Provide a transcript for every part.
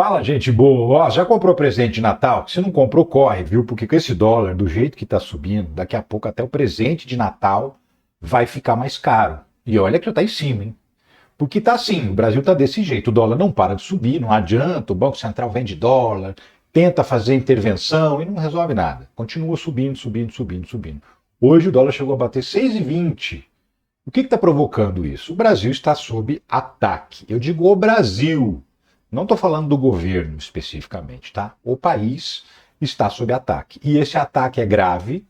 Fala, gente boa. Ó, já comprou presente de Natal? Se não comprou, corre, viu? Porque com esse dólar, do jeito que tá subindo, daqui a pouco até o presente de Natal vai ficar mais caro. E olha que já tá em cima, hein? Porque tá assim, o Brasil tá desse jeito, o dólar não para de subir, não adianta, o Banco Central vende dólar, tenta fazer intervenção e não resolve nada. Continua subindo, subindo, subindo, subindo. Hoje o dólar chegou a bater 6,20. O que está provocando isso? O Brasil está sob ataque. Eu digo o Brasil. Não estou falando do governo especificamente, tá? O país está sob ataque. E esse ataque é grave,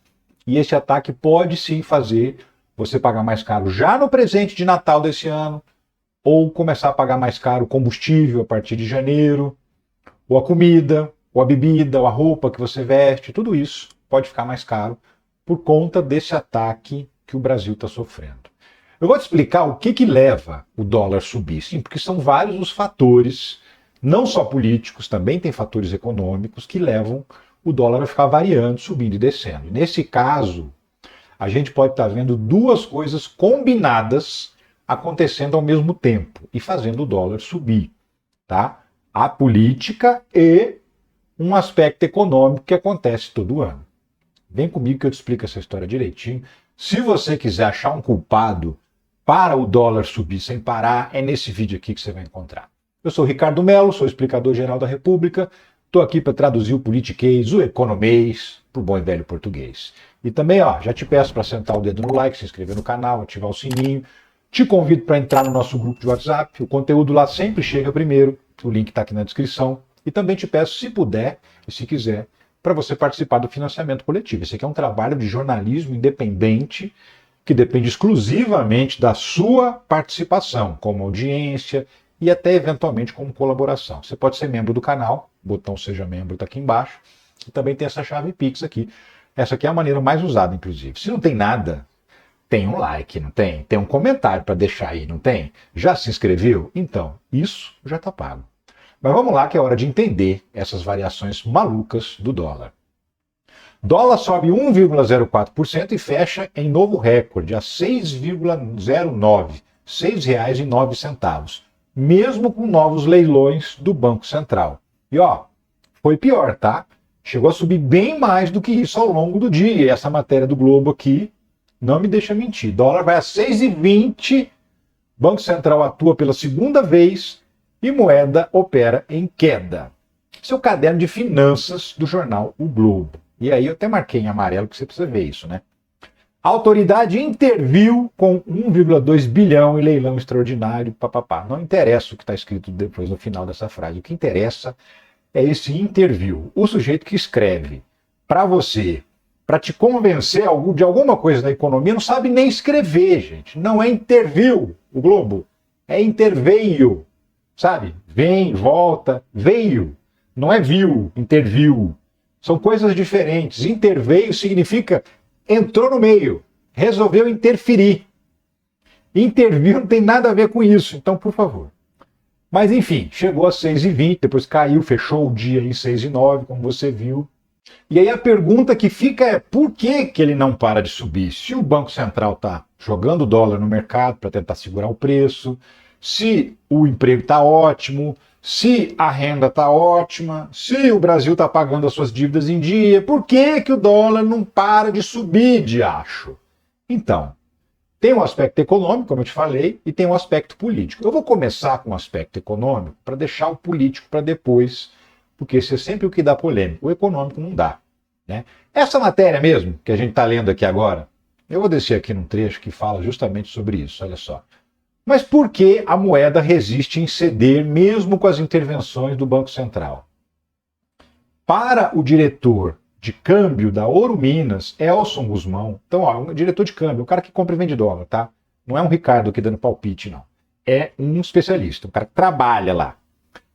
e esse ataque pode sim fazer você pagar mais caro já no presente de Natal desse ano, ou começar a pagar mais caro o combustível a partir de janeiro, ou a comida, ou a bebida, ou a roupa que você veste, tudo isso pode ficar mais caro por conta desse ataque que o Brasil está sofrendo. Eu vou te explicar o que leva o dólar a subir, sim, porque são vários os fatores, não só políticos, também tem fatores econômicos que levam o dólar a ficar variando, subindo e descendo. Nesse caso, a gente pode estar vendo duas coisas combinadas acontecendo ao mesmo tempo e fazendo o dólar subir, tá? A política e um aspecto econômico que acontece todo ano. Vem comigo que eu te explico essa história direitinho. Se você quiser achar um culpado para o dólar subir sem parar, é nesse vídeo aqui que você vai encontrar. Eu sou o Ricardo Mello, sou explicador-geral da República, estou aqui para traduzir o politiquês, o economês, para o bom e velho português. E também, ó, já te peço para sentar o dedo no like, se inscrever no canal, ativar o sininho. Te convido para entrar no nosso grupo de WhatsApp, o conteúdo lá sempre chega primeiro, o link está aqui na descrição. E também te peço, se puder e se quiser, para você participar do financiamento coletivo. Esse aqui é um trabalho de jornalismo independente que depende exclusivamente da sua participação, como audiência e até eventualmente como colaboração. Você pode ser membro do canal, o botão Seja Membro está aqui embaixo, e também tem essa chave Pix aqui. Essa aqui é a maneira mais usada, inclusive. Se não tem nada, tem um like, não tem? Tem um comentário para deixar aí, não tem? Já se inscreveu? Então, isso já está pago. Mas vamos lá que é hora de entender essas variações malucas do dólar. Dólar sobe 1,04% e fecha em novo recorde, a 6,09, R$ 6,09, mesmo com novos leilões do Banco Central. E ó, foi pior, tá? Chegou a subir bem mais do que isso ao longo do dia. E essa matéria do Globo aqui não me deixa mentir. Dólar vai a 6,20, Banco Central atua pela segunda vez e moeda opera em queda. Esse é o caderno de finanças do jornal O Globo. E aí eu até marquei em amarelo que você precisa ver isso, né? A autoridade interviu com 1,2 bilhão em leilão extraordinário, papapá. Não interessa o que está escrito depois no final dessa frase. O que interessa é esse interviu. O sujeito que escreve para você, para te convencer de alguma coisa da economia, não sabe nem escrever, gente. Não é interviu, o Globo. É interveio, sabe? Vem, volta, veio. Não é viu, interviu. São coisas diferentes. Interveio significa entrou no meio, resolveu interferir. Intervir não tem nada a ver com isso, então, por favor. Mas, enfim, chegou a 6,20, depois caiu, fechou o dia em 6,09, como você viu. E aí a pergunta que fica é por que ele não para de subir? Se o Banco Central está jogando dólar no mercado para tentar segurar o preço, se o emprego está ótimo, se a renda está ótima, se o Brasil está pagando as suas dívidas em dia, por que o dólar não para de subir, diacho? Então, tem um aspecto econômico, como eu te falei, e tem um aspecto político. Eu vou começar com o aspecto econômico para deixar o político para depois, porque esse é sempre o que dá polêmica. O econômico não dá, né? Essa matéria mesmo, que a gente está lendo aqui agora, eu vou descer aqui num trecho que fala justamente sobre isso, olha só. Mas por que a moeda resiste em ceder mesmo com as intervenções do Banco Central? Para o diretor de câmbio da Ouro Minas, Elson Guzmão, então, ó, um diretor de câmbio, um cara que compra e vende dólar, tá? Não é um Ricardo aqui dando palpite, não. É um especialista, um cara que trabalha lá.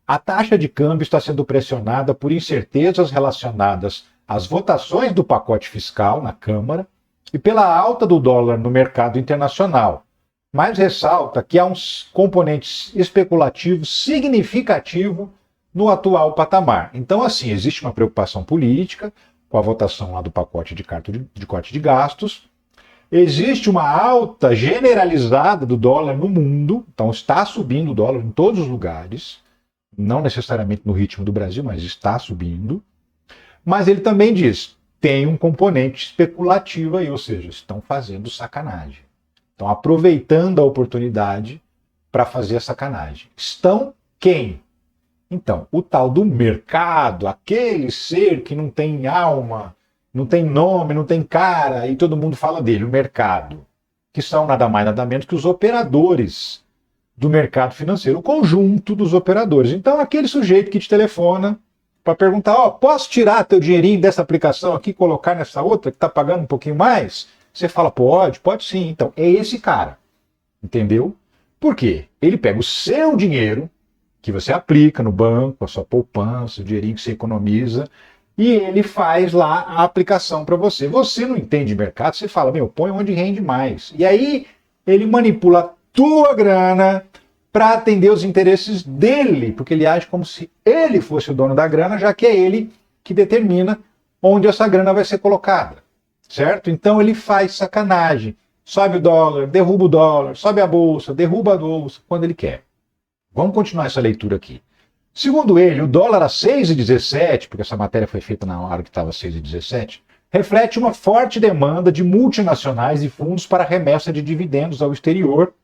A taxa de câmbio está sendo pressionada por incertezas relacionadas às votações do pacote fiscal na Câmara e pela alta do dólar no mercado internacional. Mas ressalta que há um componente especulativo significativo no atual patamar. Então, assim, existe uma preocupação política com a votação lá do pacote de corte de gastos, existe uma alta generalizada do dólar no mundo, então está subindo o dólar em todos os lugares, não necessariamente no ritmo do Brasil, mas está subindo. Mas ele também diz, tem um componente especulativo aí, ou seja, estão fazendo sacanagem. Estão aproveitando a oportunidade para fazer a sacanagem. Estão quem? Então, o tal do mercado, aquele ser que não tem alma, não tem nome, não tem cara, e todo mundo fala dele, o mercado, que são nada mais nada menos que os operadores do mercado financeiro, o conjunto dos operadores. Então, aquele sujeito que te telefona para perguntar, posso tirar teu dinheirinho dessa aplicação aqui e colocar nessa outra que está pagando um pouquinho mais? Você fala, pode sim. Então, é esse cara, entendeu? Por quê? Ele pega o seu dinheiro, que você aplica no banco, a sua poupança, o dinheirinho que você economiza, e ele faz lá a aplicação para você. Você não entende mercado, você fala, põe onde rende mais. E aí ele manipula a tua grana para atender os interesses dele, porque ele age como se ele fosse o dono da grana, já que é ele que determina onde essa grana vai ser colocada, certo? Então ele faz sacanagem, sobe o dólar, derruba o dólar, sobe a bolsa, derruba a bolsa, quando ele quer. Vamos continuar essa leitura aqui. Segundo ele, o dólar a 6,17, porque essa matéria foi feita na hora que estava 6,17, reflete uma forte demanda de multinacionais e fundos para remessa de dividendos ao exterior,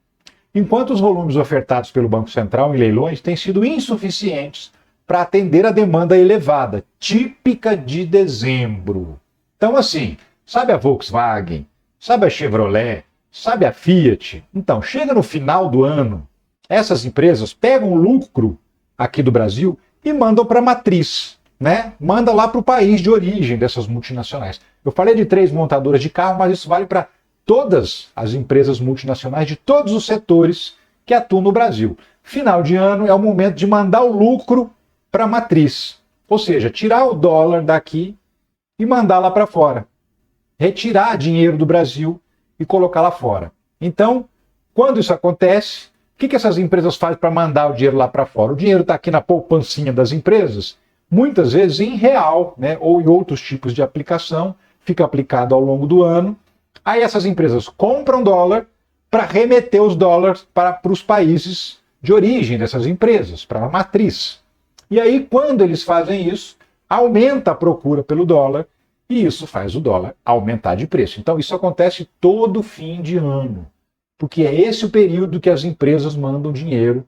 enquanto os volumes ofertados pelo Banco Central em leilões têm sido insuficientes para atender a demanda elevada, típica de dezembro. Então, assim, sabe a Volkswagen, sabe a Chevrolet, sabe a Fiat? Então, chega no final do ano, essas empresas pegam o lucro aqui do Brasil e mandam para a matriz, né? Manda lá para o país de origem dessas multinacionais. Eu falei de 3 montadoras de carro, mas isso vale para todas as empresas multinacionais de todos os setores que atuam no Brasil. Final de ano é o momento de mandar o lucro para a matriz, ou seja, tirar o dólar daqui e mandar lá para fora. Retirar dinheiro do Brasil e colocar lá fora. Então, quando isso acontece, o que essas empresas fazem para mandar o dinheiro lá para fora? O dinheiro está aqui na poupancinha das empresas, muitas vezes em real, né, ou em outros tipos de aplicação, fica aplicado ao longo do ano. Aí essas empresas compram dólar para remeter os dólares para os países de origem dessas empresas, para a matriz. E aí, quando eles fazem isso, aumenta a procura pelo dólar e isso faz o dólar aumentar de preço. Então, isso acontece todo fim de ano, porque é esse o período que as empresas mandam dinheiro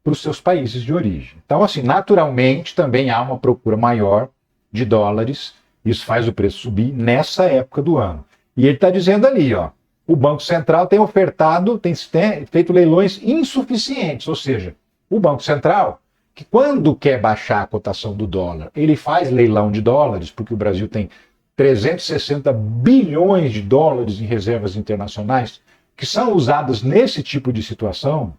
para os seus países de origem. Então, assim, naturalmente, também há uma procura maior de dólares, isso faz o preço subir nessa época do ano. E ele está dizendo ali, o Banco Central tem ofertado, tem feito leilões insuficientes, ou seja, o Banco Central, que quando quer baixar a cotação do dólar, ele faz leilão de dólares, porque o Brasil tem 360 bilhões de dólares em reservas internacionais, que são usadas nesse tipo de situação,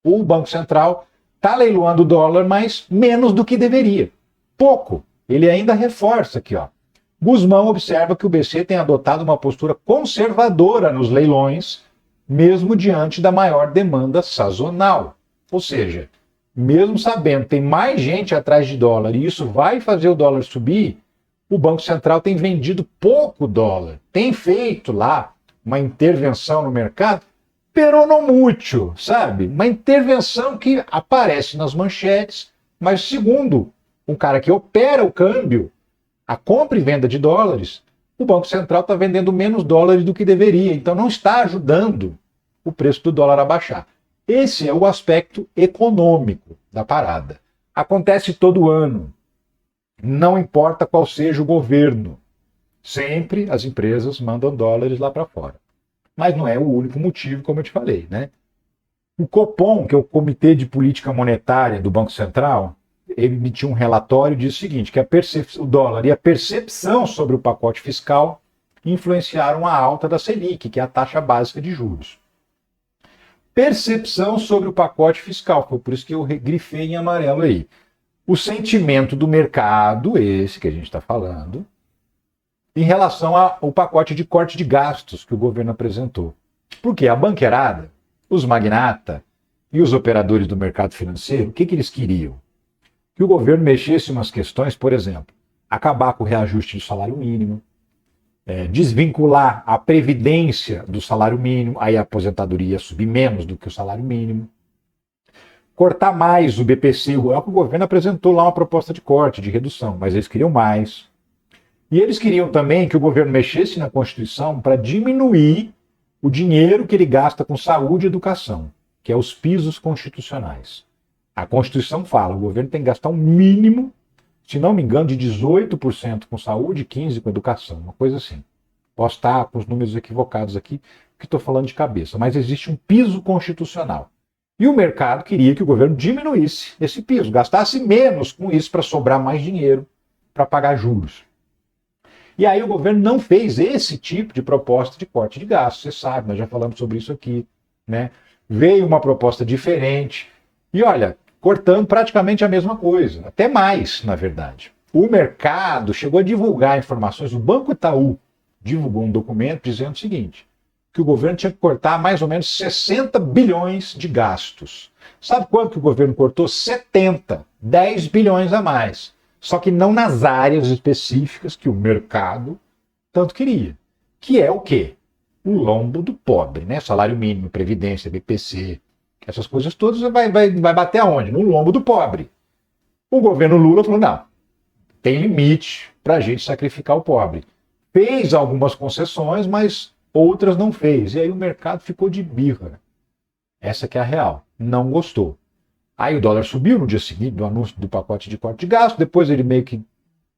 o Banco Central está leiloando o dólar, mas menos do que deveria. Pouco. Ele ainda reforça aqui, Guzmão observa que o BC tem adotado uma postura conservadora nos leilões, mesmo diante da maior demanda sazonal. Ou seja, mesmo sabendo que tem mais gente atrás de dólar e isso vai fazer o dólar subir, o Banco Central tem vendido pouco dólar. Tem feito lá uma intervenção no mercado, pero não muito, sabe? Uma intervenção que aparece nas manchetes, mas segundo um cara que opera o câmbio, a compra e venda de dólares, o Banco Central está vendendo menos dólares do que deveria, então não está ajudando o preço do dólar a baixar. Esse é o aspecto econômico da parada. Acontece todo ano, não importa qual seja o governo. Sempre as empresas mandam dólares lá para fora. Mas não é o único motivo, como eu te falei, né? O Copom, que é o Comitê de Política Monetária do Banco Central, ele emitiu um relatório e diz o seguinte, que o dólar e a percepção sobre o pacote fiscal influenciaram a alta da Selic, que é a taxa básica de juros. Percepção sobre o pacote fiscal, foi por isso que eu grifei em amarelo aí. O sentimento do mercado, esse que a gente está falando, em relação ao pacote de corte de gastos que o governo apresentou. Porque a banqueirada, os magnatas e os operadores do mercado financeiro, o que eles queriam? Que o governo mexesse em umas questões, por exemplo, acabar com o reajuste do salário mínimo, desvincular a previdência do salário mínimo, aí a aposentadoria ia subir menos do que o salário mínimo, cortar mais o BPC. O governo apresentou lá uma proposta de corte, de redução, mas eles queriam mais. E eles queriam também que o governo mexesse na Constituição para diminuir o dinheiro que ele gasta com saúde e educação, que é os pisos constitucionais. A Constituição fala, o governo tem que gastar um mínimo, se não me engano, de 18% com saúde e 15% com educação, uma coisa assim. Posso estar com os números equivocados aqui, que estou falando de cabeça, mas existe um piso constitucional. E o mercado queria que o governo diminuísse esse piso, gastasse menos com isso para sobrar mais dinheiro para pagar juros. E aí o governo não fez esse tipo de proposta de corte de gastos, você sabe, nós já falamos sobre isso aqui, né? Veio uma proposta diferente e olha, cortando praticamente a mesma coisa, até mais, na verdade. O mercado chegou a divulgar informações, o Banco Itaú divulgou um documento dizendo o seguinte, que o governo tinha que cortar mais ou menos 60 bilhões de gastos. Sabe quanto que o governo cortou? 70, 10 bilhões a mais. Só que não nas áreas específicas que o mercado tanto queria. Que é o quê? O lombo do pobre, né? Salário mínimo, previdência, BPC, essas coisas todas vai bater aonde? No lombo do pobre. O governo Lula falou, não, tem limite para a gente sacrificar o pobre. Fez algumas concessões, mas outras não fez. E aí o mercado ficou de birra. Essa que é a real. Não gostou. Aí o dólar subiu no dia seguinte do anúncio do pacote de corte de gasto, depois ele meio que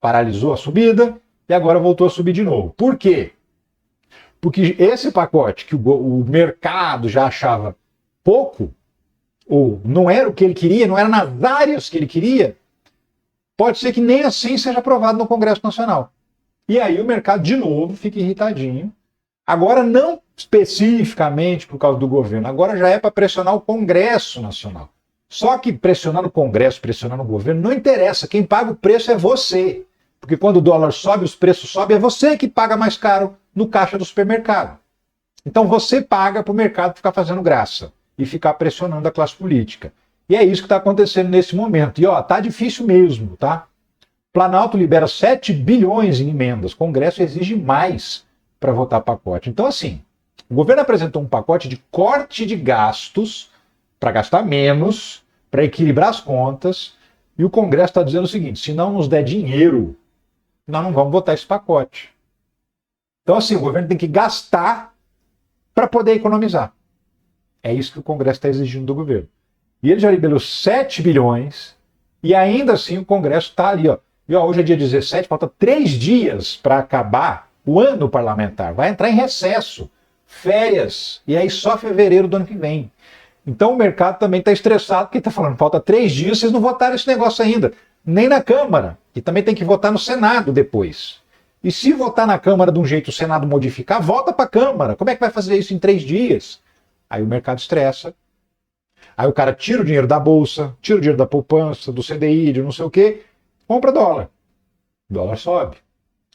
paralisou a subida e agora voltou a subir de novo. Por quê? Porque esse pacote que o mercado já achava pouco, ou não era o que ele queria, não era nas áreas que ele queria, pode ser que nem assim seja aprovado no Congresso Nacional. E aí o mercado de novo fica irritadinho. Agora não especificamente por causa do governo, agora já é para pressionar o Congresso Nacional. Só que pressionar no Congresso, pressionar no governo, não interessa. Quem paga o preço é você. Porque quando o dólar sobe, os preços sobem, é você que paga mais caro no caixa do supermercado. Então você paga para o mercado ficar fazendo graça e ficar pressionando a classe política. E é isso que está acontecendo nesse momento. E ó, tá difícil mesmo, tá? Planalto libera 7 bilhões em emendas. O Congresso exige mais para votar pacote. Então, assim, o governo apresentou um pacote de corte de gastos para gastar menos, para equilibrar as contas, e o Congresso está dizendo o seguinte, se não nos der dinheiro, nós não vamos votar esse pacote. Então, assim, o governo tem que gastar para poder economizar. É isso que o Congresso está exigindo do governo. E ele já liberou 7 bilhões, e ainda assim o Congresso está ali, ó. E ó, hoje é dia 17, falta 3 dias para acabar o ano parlamentar. Vai entrar em recesso, férias, e aí só fevereiro do ano que vem. Então o mercado também está estressado, porque está falando, falta 3 dias, vocês não votaram esse negócio ainda. Nem na Câmara, que também tem que votar no Senado depois. E se votar na Câmara de um jeito o Senado modificar, volta para a Câmara. Como é que vai fazer isso em 3 dias? Aí o mercado estressa. Aí o cara tira o dinheiro da Bolsa, tira o dinheiro da poupança, do CDI, de não sei o quê, compra dólar. O dólar sobe.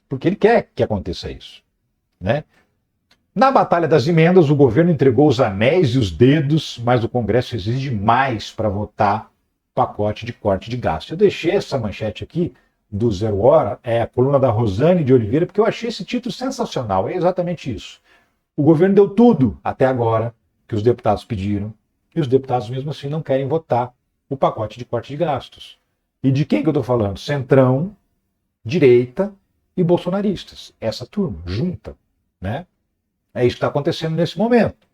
Porque ele quer que aconteça isso, né? Na batalha das emendas, o governo entregou os anéis e os dedos, mas o Congresso exige mais para votar pacote de corte de gasto. Eu deixei essa manchete aqui do Zero Hora, é a coluna da Rosane de Oliveira, porque eu achei esse título sensacional. É exatamente isso. O governo deu tudo até agora que os deputados pediram, e os deputados mesmo assim não querem votar o pacote de corte de gastos. E de quem que eu estou falando? Centrão, direita e bolsonaristas. Essa turma, junta, né? É isso que está acontecendo nesse momento.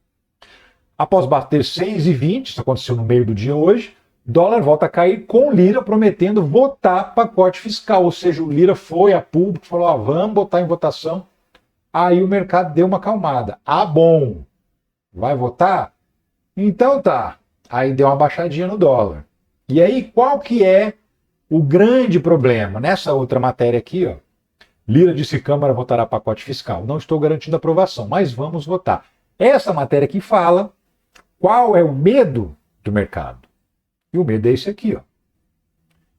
Após bater 6,20, isso aconteceu no meio do dia hoje, dólar volta a cair com Lira prometendo votar pacote fiscal. Ou seja, o Lira foi a público e falou, ó, vamos botar em votação. Aí o mercado deu uma acalmada. Ah, bom, vai votar? Então tá. Aí deu uma baixadinha no dólar. E aí qual que é o grande problema? Nessa outra matéria aqui, ó, Lira disse que Câmara votará pacote fiscal. Não estou garantindo aprovação, mas vamos votar. Essa matéria aqui fala qual é o medo do mercado. E o medo é esse aqui, ó.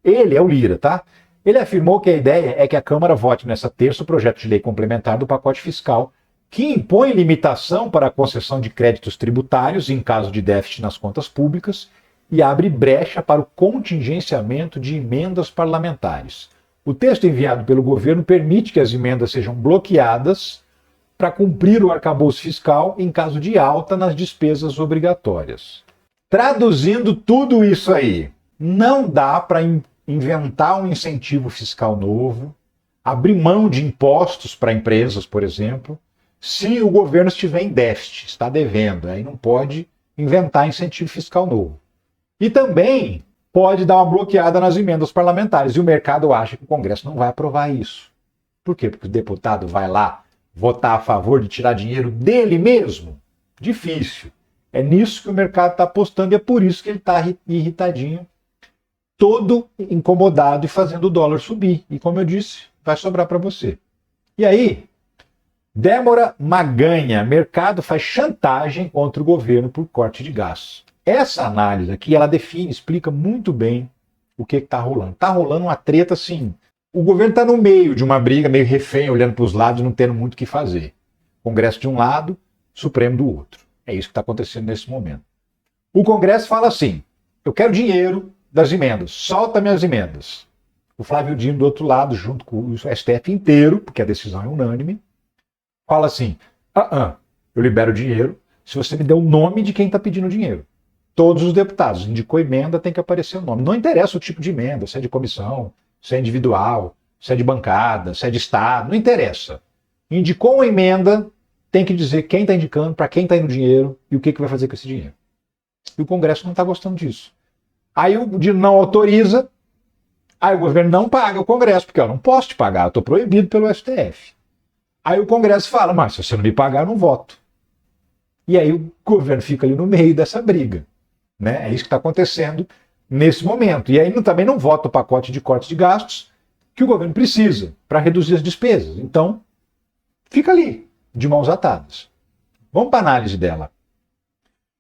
Ele é o Lira, tá? Ele afirmou que a ideia é que a Câmara vote nessa terça o projeto de lei complementar do pacote fiscal, que impõe limitação para a concessão de créditos tributários em caso de déficit nas contas públicas e abre brecha para o contingenciamento de emendas parlamentares. O texto enviado pelo governo permite que as emendas sejam bloqueadas para cumprir o arcabouço fiscal em caso de alta nas despesas obrigatórias. Traduzindo tudo isso aí, não dá para inventar um incentivo fiscal novo, abrir mão de impostos para empresas, por exemplo, se o governo estiver em déficit, está devendo. Aí não pode inventar incentivo fiscal novo. E também pode dar uma bloqueada nas emendas parlamentares. E o mercado acha que o Congresso não vai aprovar isso. Por quê? Porque o deputado vai lá votar a favor de tirar dinheiro dele mesmo? Difícil. É nisso que o mercado está apostando e é por isso que ele está irritadinho, todo incomodado e fazendo o dólar subir. E como eu disse, vai sobrar para você. E aí, Débora Maganha, mercado faz chantagem contra o governo por corte de gastos. Essa análise aqui, ela define, explica muito bem o que está rolando. Está rolando uma treta assim. O governo está no meio de uma briga, meio refém, olhando para os lados, não tendo muito o que fazer. Congresso de um lado, Supremo do outro. É isso que está acontecendo nesse momento. O Congresso fala assim, eu quero dinheiro das emendas, solta minhas emendas. O Flávio Dino do outro lado, junto com o STF inteiro, porque a decisão é unânime, fala assim, eu libero dinheiro se você me der o nome de quem está pedindo dinheiro. Todos os deputados, indicou emenda, tem que aparecer o nome. Não interessa o tipo de emenda, se é de comissão, se é individual, se é de bancada, se é de Estado, não interessa. Indicou uma emenda, tem que dizer quem está indicando, para quem está indo dinheiro e o que vai fazer com esse dinheiro. E o Congresso não está gostando disso. Aí o Dino não autoriza, aí o governo não paga o Congresso, porque eu não posso te pagar, eu estou proibido pelo STF. Aí o Congresso fala, mas se você não me pagar, eu não voto. E aí o governo fica ali no meio dessa briga. Né? É isso que está acontecendo nesse momento. E aí também não vota o pacote de cortes de gastos que o governo precisa para reduzir as despesas. Então, fica ali, de mãos atadas. Vamos para a análise dela.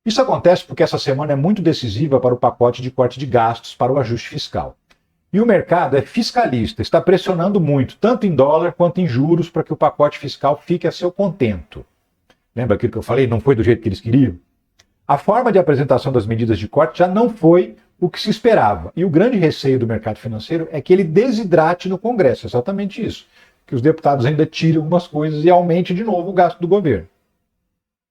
Isso acontece porque essa semana é muito decisiva para o pacote de corte de gastos para o ajuste fiscal. E o mercado é fiscalista, está pressionando muito, tanto em dólar quanto em juros, para que o pacote fiscal fique a seu contento. Lembra aquilo que eu falei? Não foi do jeito que eles queriam? A forma de apresentação das medidas de corte já não foi o que se esperava. E o grande receio do mercado financeiro é que ele desidrate no Congresso. Exatamente isso. Que os deputados ainda tirem algumas coisas e aumente de novo o gasto do governo.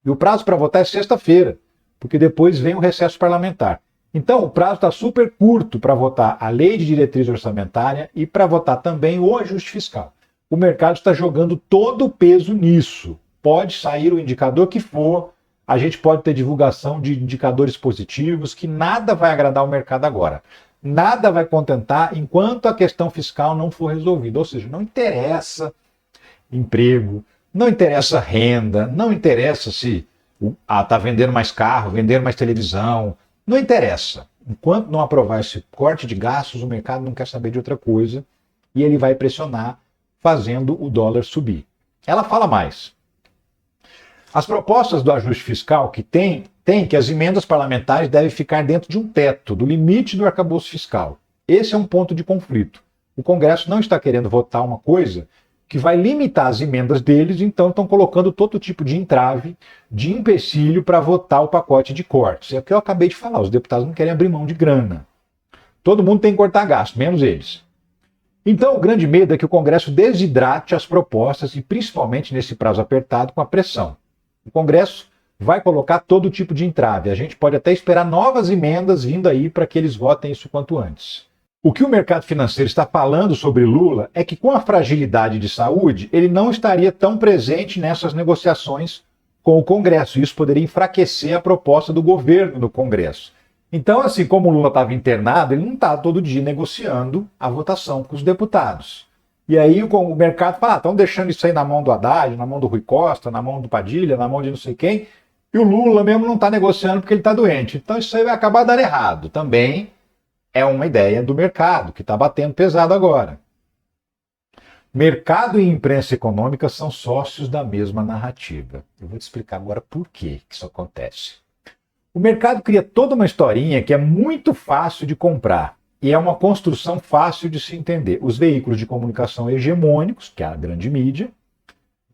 E o prazo para votar é sexta-feira, porque depois vem o recesso parlamentar. Então, o prazo está super curto para votar a lei de diretriz orçamentária e para votar também o ajuste fiscal. O mercado está jogando todo o peso nisso. Pode sair o indicador que for, a gente pode ter divulgação de indicadores positivos, que nada vai agradar o mercado agora. Nada vai contentar enquanto a questão fiscal não for resolvida. Ou seja, não interessa emprego, não interessa renda, não interessa se está vendendo mais carro, vendendo mais televisão, não interessa. Enquanto não aprovar esse corte de gastos, o mercado não quer saber de outra coisa e ele vai pressionar, fazendo o dólar subir. Ela fala mais. As propostas do ajuste fiscal que tem que as emendas parlamentares devem ficar dentro de um teto, do limite do arcabouço fiscal. Esse é um ponto de conflito. O Congresso não está querendo votar uma coisa que vai limitar as emendas deles, então estão colocando todo tipo de entrave, de empecilho para votar o pacote de cortes. É o que eu acabei de falar, os deputados não querem abrir mão de grana. Todo mundo tem que cortar gasto, menos eles. Então o grande medo é que o Congresso desidrate as propostas e principalmente nesse prazo apertado com a pressão. O Congresso vai colocar todo tipo de entrave. A gente pode até esperar novas emendas vindo aí para que eles votem isso quanto antes. O que o mercado financeiro está falando sobre Lula é que com a fragilidade de saúde, ele não estaria tão presente nessas negociações com o Congresso. Isso poderia enfraquecer a proposta do governo no Congresso. Então, assim como o Lula estava internado, ele não está todo dia negociando a votação com os deputados. E aí o mercado fala, estão deixando isso aí na mão do Haddad, na mão do Rui Costa, na mão do Padilha, na mão de não sei quem, e o Lula mesmo não está negociando porque ele está doente. Então isso aí vai acabar dando errado. Também é uma ideia do mercado, que está batendo pesado agora. Mercado e imprensa econômica são sócios da mesma narrativa. Eu vou te explicar agora por que isso acontece. O mercado cria toda uma historinha que é muito fácil de comprar. E é uma construção fácil de se entender. Os veículos de comunicação hegemônicos, que é a grande mídia,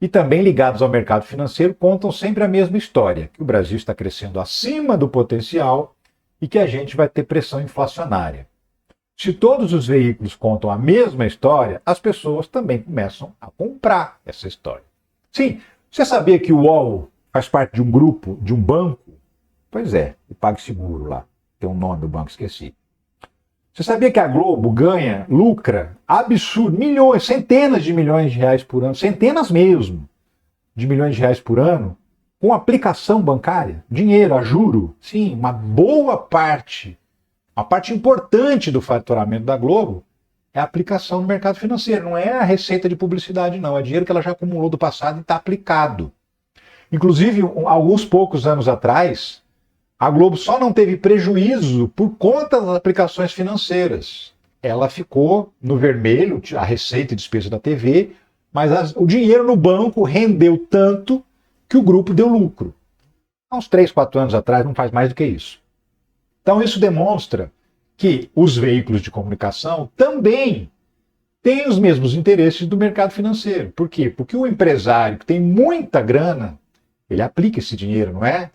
e também ligados ao mercado financeiro, contam sempre a mesma história, que o Brasil está crescendo acima do potencial e que a gente vai ter pressão inflacionária. Se todos os veículos contam a mesma história, as pessoas também começam a comprar essa história. Sim, você sabia que o UOL faz parte de um grupo, de um banco? Pois é, o PagSeguro lá. Tem um nome do banco, esqueci. Você sabia que a Globo lucra absurdo, milhões, centenas de milhões de reais por ano, centenas mesmo de milhões de reais por ano, com aplicação bancária? Dinheiro, a juro. Sim, uma boa parte, uma parte importante do faturamento da Globo é a aplicação no mercado financeiro. Não é a receita de publicidade, não. É dinheiro que ela já acumulou do passado e está aplicado. Inclusive, alguns poucos anos atrás, a Globo só não teve prejuízo por conta das aplicações financeiras. Ela ficou no vermelho, a receita e despesa da TV, mas o dinheiro no banco rendeu tanto que o grupo deu lucro. Há uns 3, 4 anos atrás, não faz mais do que isso. Então isso demonstra que os veículos de comunicação também têm os mesmos interesses do mercado financeiro. Por quê? Porque o empresário que tem muita grana, ele aplica esse dinheiro, não é?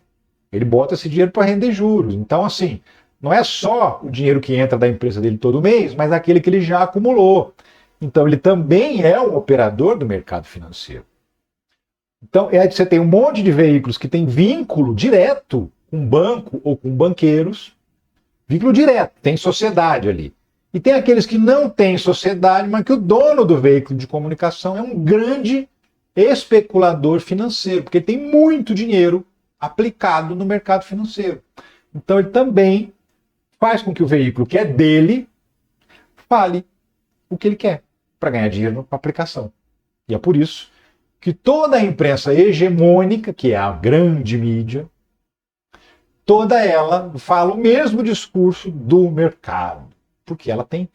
Ele bota esse dinheiro para render juros. Então, assim, não é só o dinheiro que entra da empresa dele todo mês, mas aquele que ele já acumulou. Então, ele também é um operador do mercado financeiro. Então, você tem um monte de veículos que tem vínculo direto com banco ou com banqueiros. Vínculo direto, tem sociedade ali. E tem aqueles que não têm sociedade, mas que o dono do veículo de comunicação é um grande especulador financeiro, porque ele tem muito dinheiro aplicado no mercado financeiro. Então ele também faz com que o veículo que é dele fale o que ele quer para ganhar dinheiro para aplicação. E é por isso que toda a imprensa hegemônica, que é a grande mídia, toda ela fala o mesmo discurso do mercado, porque ela tem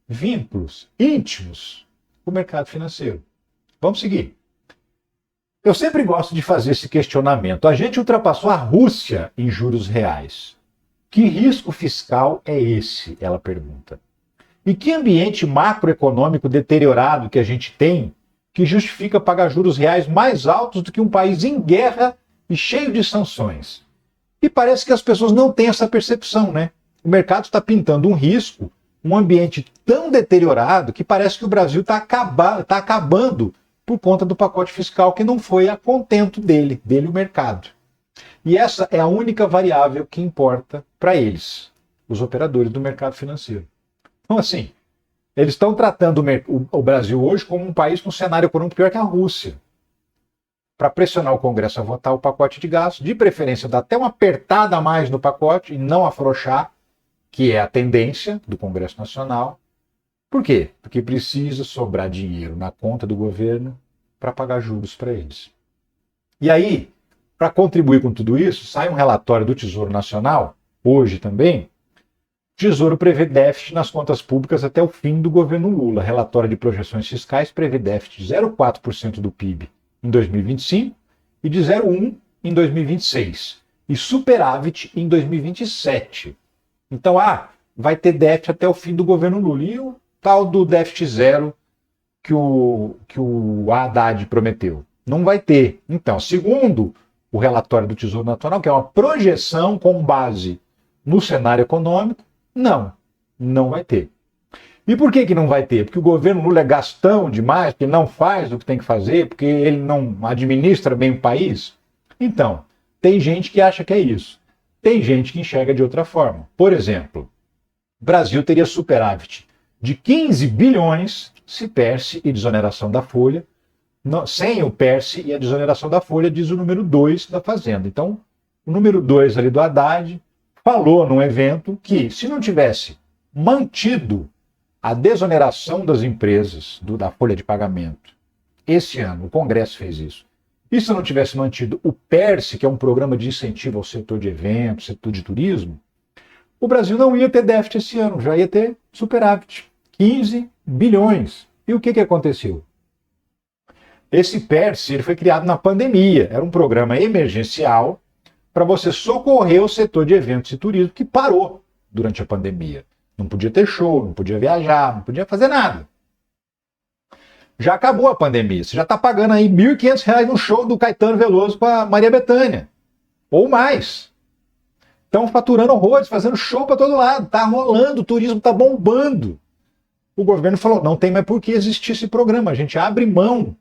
vínculos íntimos com o mercado financeiro. Vamos seguir. Eu sempre gosto de fazer esse questionamento. A gente ultrapassou a Rússia em juros reais. Que risco fiscal é esse? Ela pergunta. E que ambiente macroeconômico deteriorado que a gente tem que justifica pagar juros reais mais altos do que um país em guerra e cheio de sanções? E parece que as pessoas não têm essa percepção, né? O mercado está pintando um risco, um ambiente tão deteriorado que parece que o Brasil está acabando por conta do pacote fiscal que não foi a contento dele o mercado. E essa é a única variável que importa para eles, os operadores do mercado financeiro. Então, assim, eles estão tratando o Brasil hoje como um país com um cenário econômico pior que a Rússia, para pressionar o Congresso a votar o pacote de gastos, de preferência dar até uma apertada a mais no pacote e não afrouxar, que é a tendência do Congresso Nacional. Por quê? Porque precisa sobrar dinheiro na conta do governo para pagar juros para eles. E aí, para contribuir com tudo isso, sai um relatório do Tesouro Nacional, hoje também. O Tesouro prevê déficit nas contas públicas até o fim do governo Lula. Relatório de projeções fiscais prevê déficit de 0,4% do PIB em 2025 e de 0,1% em 2026. E superávit em 2027. Então, vai ter déficit até o fim do governo Lula. E o tal do déficit zero que o Haddad prometeu? Não vai ter. Então, segundo o relatório do Tesouro Nacional, que é uma projeção com base no cenário econômico, não vai ter. E por que não vai ter? Porque o governo Lula é gastão demais, porque ele não faz o que tem que fazer, porque ele não administra bem o país? Então, tem gente que acha que é isso. Tem gente que enxerga de outra forma. Por exemplo, o Brasil teria superávit de 15 bilhões se PERSE e desoneração da folha, sem o PERSE e a desoneração da folha, diz o número 2 da Fazenda. Então, o número 2 ali do Haddad falou num evento que, se não tivesse mantido a desoneração das empresas da folha de pagamento esse ano, o Congresso fez isso, e se não tivesse mantido o PERSE, que é um programa de incentivo ao setor de eventos, setor de turismo, o Brasil não ia ter déficit esse ano, já ia ter superávit. 15 bilhões. E o que aconteceu? Esse PERSE ele foi criado na pandemia. Era um programa emergencial para você socorrer o setor de eventos e turismo que parou durante a pandemia. Não podia ter show, não podia viajar, não podia fazer nada. Já acabou a pandemia. Você já está pagando aí R$ 1.500 no show do Caetano Veloso com a Maria Bethânia. Ou mais. Estão faturando horrores, fazendo show para todo lado. Está rolando, o turismo está bombando. O governo falou, não tem mais por que existir esse programa. A gente abre mão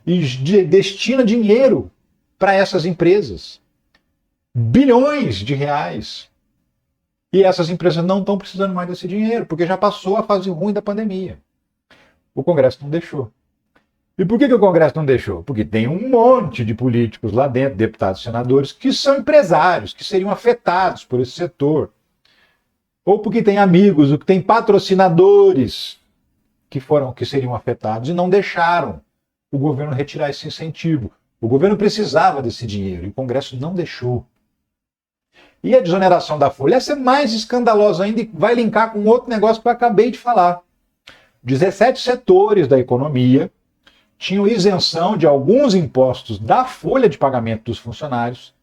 e destina dinheiro para essas empresas. bilhões de reais. E essas empresas não estão precisando mais desse dinheiro, porque já passou a fase ruim da pandemia. O Congresso não deixou. E por que o Congresso não deixou? Porque tem um monte de políticos lá dentro, deputados e senadores, que são empresários, que seriam afetados por esse setor. Ou porque tem amigos, ou que tem patrocinadores que seriam afetados e não deixaram o governo retirar esse incentivo. O governo precisava desse dinheiro e o Congresso não deixou. E a desoneração da folha, essa é mais escandalosa ainda e vai linkar com outro negócio que eu acabei de falar. 17 setores da economia tinham isenção de alguns impostos da folha de pagamento dos funcionários.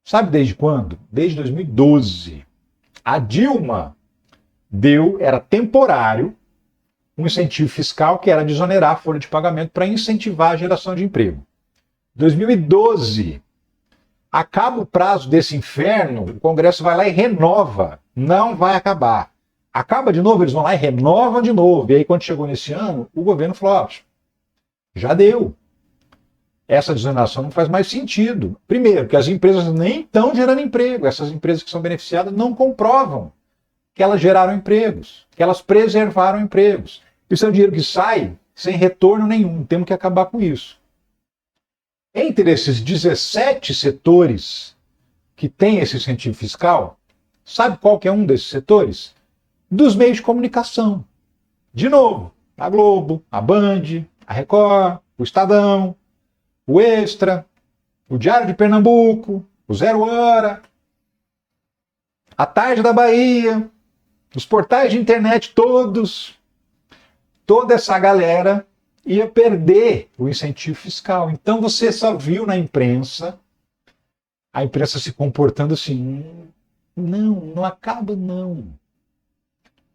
Sabe desde quando? Desde 2012. A Dilma era temporário, um incentivo fiscal que era desonerar a folha de pagamento para incentivar a geração de emprego. 2012, acaba o prazo desse inferno, o Congresso vai lá e renova. Não vai acabar. Acaba de novo, eles vão lá e renovam de novo. E aí, quando chegou nesse ano, o governo falou, ó, já deu. Essa desoneração não faz mais sentido. Primeiro, que as empresas nem estão gerando emprego. Essas empresas que são beneficiadas não comprovam que elas geraram empregos, que elas preservaram empregos. Isso é um dinheiro que sai sem retorno nenhum. Temos que acabar com isso. Entre esses 17 setores que têm esse incentivo fiscal, sabe qual que é um desses setores? Dos meios de comunicação. De novo, a Globo, a Band, a Record, o Estadão, o Extra, o Diário de Pernambuco, o Zero Hora, a Tarde da Bahia, os portais de internet todos, toda essa galera ia perder o incentivo fiscal. Então você só viu na imprensa, a imprensa se comportando assim, não acaba não.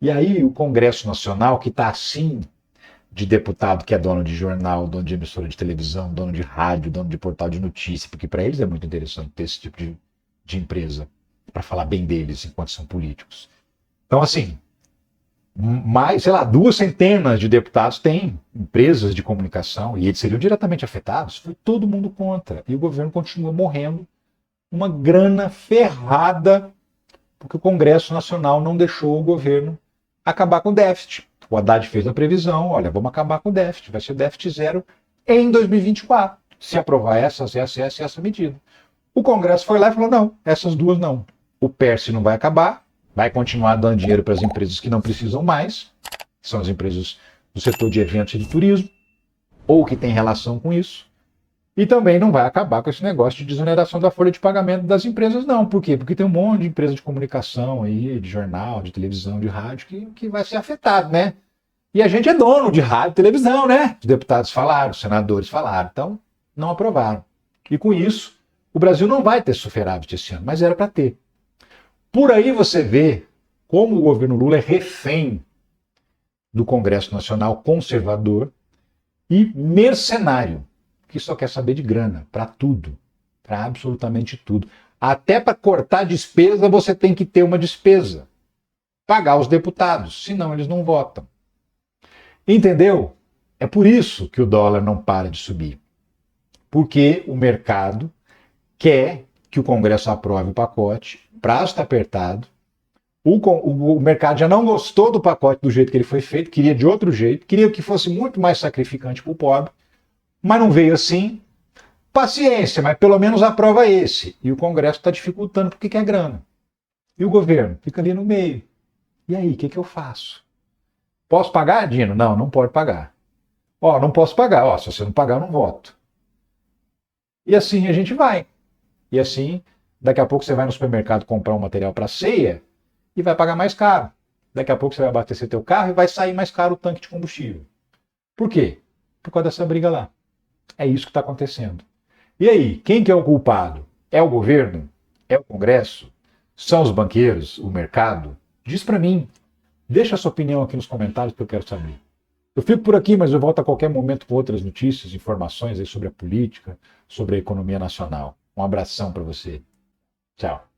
E aí o Congresso Nacional, que está assim, de deputado que é dono de jornal, dono de emissora de televisão, dono de rádio, dono de portal de notícia, porque para eles é muito interessante ter esse tipo de empresa, para falar bem deles enquanto são políticos. Então assim, mais, sei lá, 2 centenas de deputados têm empresas de comunicação e eles seriam diretamente afetados. Foi todo mundo contra. E o governo continua morrendo uma grana ferrada porque o Congresso Nacional não deixou o governo acabar com o déficit. O Haddad fez a previsão, olha, vamos acabar com o déficit, vai ser déficit zero em 2024, se aprovar essa medida. O Congresso foi lá e falou, não, essas 2 não. O PERSE não vai acabar, vai continuar dando dinheiro para as empresas que não precisam mais, que são as empresas do setor de eventos e de turismo, ou que tem relação com isso. E também não vai acabar com esse negócio de desoneração da folha de pagamento das empresas, não. Por quê? Porque tem um monte de empresa de comunicação aí, de jornal, de televisão, de rádio, que vai ser afetado, né? E a gente é dono de rádio e televisão, né? Os deputados falaram, os senadores falaram, então não aprovaram. E com isso, o Brasil não vai ter superávit esse ano, mas era para ter. Por aí você vê como o governo Lula é refém do Congresso Nacional conservador e mercenário, que só quer saber de grana, para tudo, para absolutamente tudo. Até para cortar despesa você tem que ter uma despesa, pagar os deputados, senão eles não votam. Entendeu? É por isso que o dólar não para de subir. Porque o mercado quer que o Congresso aprove o pacote, o prazo está apertado, o mercado já não gostou do pacote do jeito que ele foi feito, queria de outro jeito, queria que fosse muito mais sacrificante para o pobre, mas não veio assim. Paciência, mas pelo menos aprova esse. E o Congresso está dificultando porque quer grana. E o governo fica ali no meio. E aí, o que eu faço? Posso pagar, Dino? Não, não pode pagar. Ó, não posso pagar. Ó, se você não pagar, eu não voto. E assim a gente vai. E assim, daqui a pouco você vai no supermercado comprar um material para ceia e vai pagar mais caro. Daqui a pouco você vai abastecer teu carro e vai sair mais caro o tanque de combustível. Por quê? Por causa dessa briga lá. É isso que está acontecendo. E aí, quem que é o culpado? É o governo? É o Congresso? São os banqueiros? O mercado? Diz para mim. Deixa a sua opinião aqui nos comentários que eu quero saber. Eu fico por aqui, mas eu volto a qualquer momento com outras notícias, informações aí sobre a política, sobre a economia nacional. Um abração para você. Tchau.